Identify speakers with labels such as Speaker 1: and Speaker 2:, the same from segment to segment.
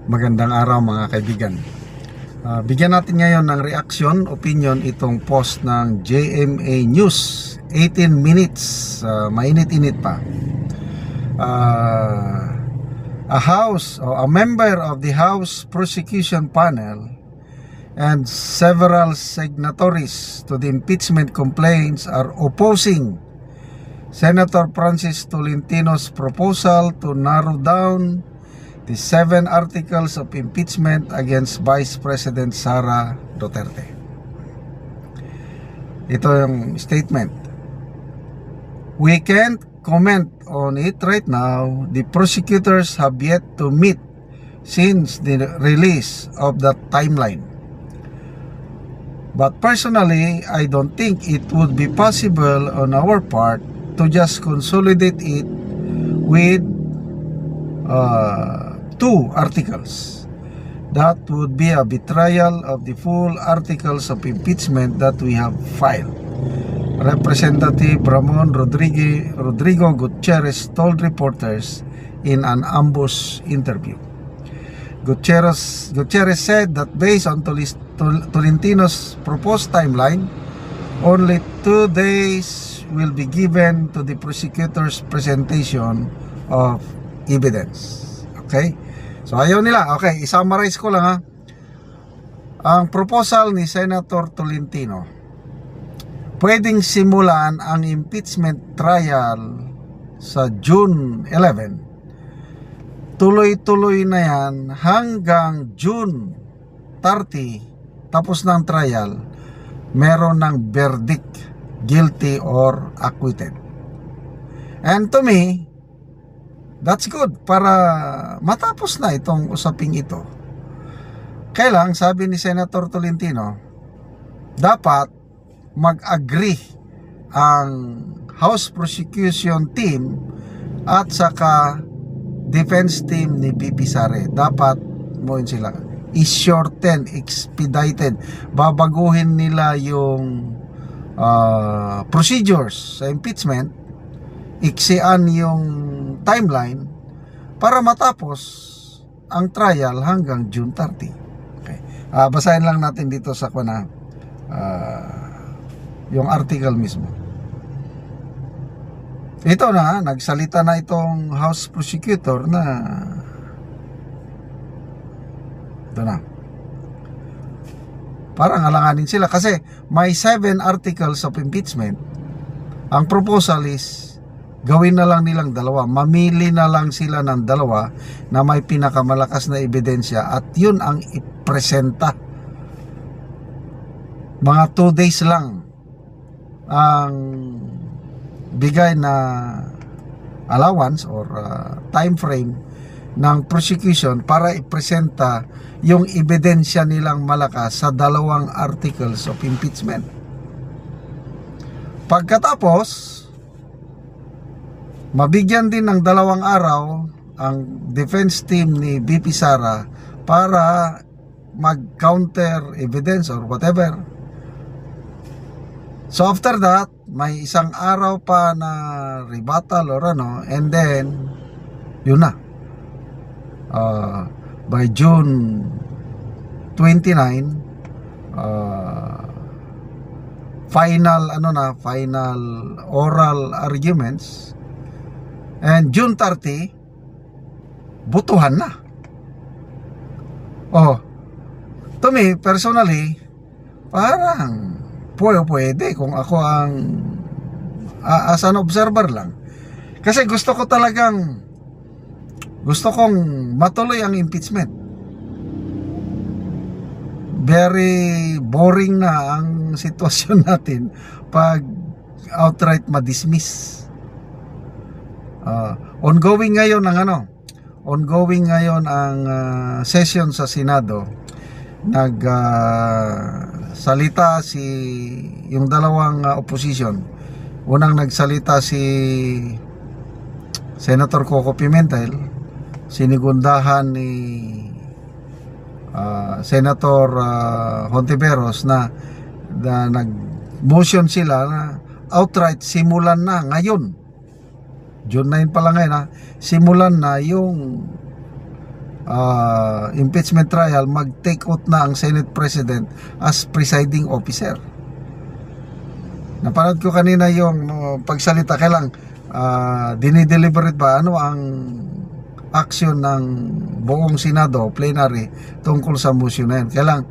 Speaker 1: Magandang araw mga kaibigan. Bigyan natin ngayon ng reaction, opinion itong post ng JMA News. 18 minutes, mainit-init pa. A member of the House Prosecution Panel and several signatories to the impeachment complaints are opposing Senator Francis Tolentino's proposal to narrow down the 7 articles of impeachment against Vice President Sara Duterte. Ito yung statement. We can't comment on it right now. The prosecutors have yet to meet since the release of the timeline. But personally, I don't think it would be possible on our part to just consolidate it with 2 articles. That would be a betrayal of the full articles of impeachment that we have filed. Representative Ramon Rodrigo Gutierrez told reporters in an ambush interview. Gutierrez said that based on Tolentino's proposed timeline, only 2 days will be given to the prosecutor's presentation of evidence. Okay? So ayaw nila. Okay, i-summarize ko lang ha. Ang proposal ni Senator Tolentino, pwedeng simulan ang impeachment trial sa June 11. Tuloy-tuloy na yan hanggang June 30. Tapos ng trial, meron ng verdict, guilty or acquitted. And to me, that's good para matapos na itong usaping ito. Kailang, sabi ni Senator Tolentino, dapat mag-agree ang House Prosecution Team at saka defense team ni BP Sara. Dapat mo yun sila i-shorten, expedited. Babaguhin nila yung procedures sa impeachment, iksian yung timeline para matapos ang trial hanggang June 30. Okay. Basahin lang natin dito sa yung article mismo. Ito na, nagsalita na itong House Prosecutor na ito na. Parang alanganin sila kasi may 7 articles of impeachment. Ang proposal is gawin na lang nilang 2. Mamili na lang sila ng 2 na may pinakamalakas na ebidensya at yun ang ipresenta. Mga 2 days lang ang bigay na allowance or time frame ng prosecution para ipresenta yung ebidensya nilang malakas sa 2 articles of impeachment. Pagkatapos, mabigyan din ng 2 araw ang defense team ni BP Sara para mag-counter evidence or whatever. So after that, may 1 araw pa na rebuttal or and then yun na. By June 29, final oral arguments. And June 30, butuhan na. To me, personally, parang pwede kung ako ang as an observer lang. Kasi gusto kong matuloy ang impeachment. Very boring na ang sitwasyon natin pag outright ma-dismiss. Ongoing ngayon ang session sa Senado. Nagsalita yung 2 opposition. Unang nagsalita si Senator Coco Pimentel, sinigundahan ni Senator Hontiveros na nag-motion sila na outright simulan na ngayon, June 9 pa lang ngayon, simulan na yung impeachment trial, mag-take out na ang Senate President as presiding officer. Napanood ko kanina yung pagsalita, kailang dinideliberate ba ano ang action ng buong Senado plenary tungkol sa motion na yun. Kailang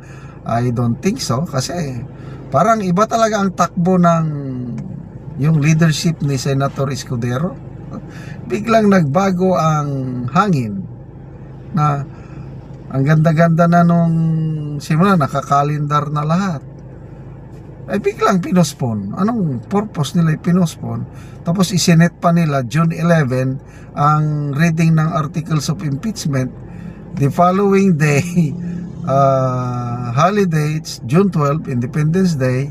Speaker 1: I don't think so, kasi parang iba talaga ang takbo ng yung leadership ni Senator Escudero. Biglang nagbago ang hangin, na ang ganda-ganda na nung simula, nakakalendar na lahat, ay biglang pinospon. Anong purpose nila pinospon? Tapos isinet pa nila June 11 ang reading ng articles of impeachment. The following day, holidays, June 12, Independence Day,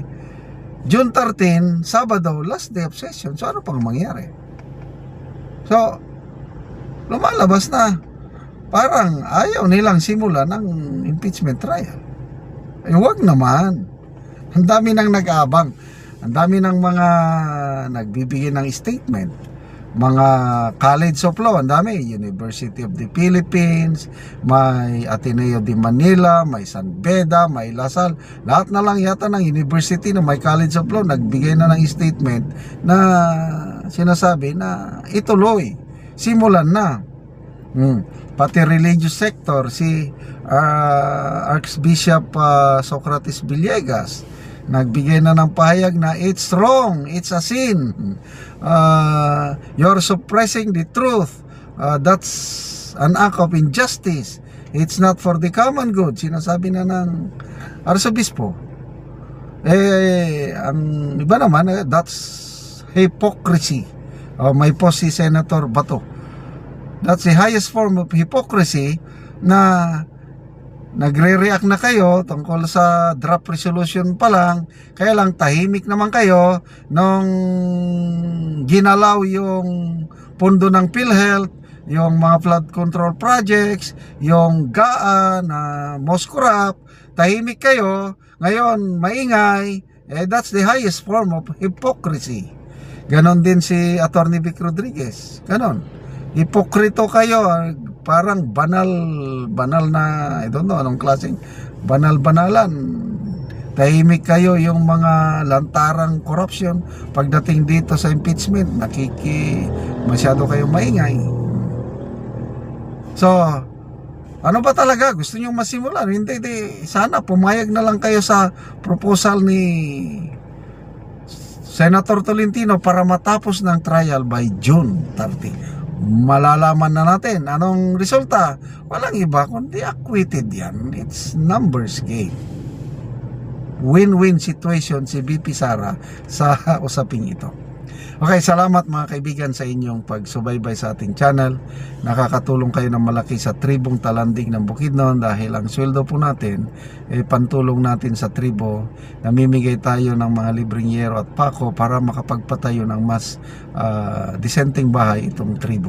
Speaker 1: June 13, Sabado, last day of session. So ano pang mangyari? So lumalabas na parang ayaw nilang simulan ng impeachment trial. Eh wag naman. Ang dami nang nag-aabang. Ang dami ng mga nagbibigay ng statement. Mga College of Law, ang dami. University of the Philippines, may Ateneo de Manila, may San Beda, may Lasal. Lahat na lang yata ng university na may College of Law nagbigay na ng statement na sinasabi na ituloy, simulan na. Pati religious sector, si Archbishop Socrates Villegas nagbigay na ng pahayag na it's wrong, it's a sin, you're suppressing the truth, that's an act of injustice, it's not for the common good. Sinasabi na ng Arsobispo. Ang iba naman, that's hypocrisy. May post si Senator Bato, that's the highest form of hypocrisy, na nagre-react na kayo tungkol sa draft resolution pa lang, kaya lang tahimik naman kayo nung ginalaw yung pondo ng PhilHealth, yung mga flood control projects, yung GAA na most corrupt, tahimik kayo, ngayon maingay. That's the highest form of hypocrisy. Ganon din si Attorney Vic Rodriguez, ganon. Hipokrito kayo, parang banal na, I don't know anong klaseng banal-banalan. Tahimik kayo yung mga lantarang corruption. Pagdating dito sa impeachment, masyado kayong maingay. So, ano ba talaga? Gusto nyo masimulan? Hindi, sana pumayag na lang kayo sa proposal ni Senator Tolentino para matapos ng trial by June 30. Malalaman na natin anong resulta. Walang iba kundi acquitted yan. It's numbers game. Win-win situation si BP Sara sa usaping ito. Okay, salamat mga kaibigan sa inyong pagsubaybay sa ating channel. Nakakatulong kayo ng malaki sa tribong Talandig ng Bukidnon, dahil ang sweldo po natin pantulong natin sa tribo. Namimigay tayo ng mga libreng yero at pako para makapagpatayo ng mas disenteng bahay itong tribo.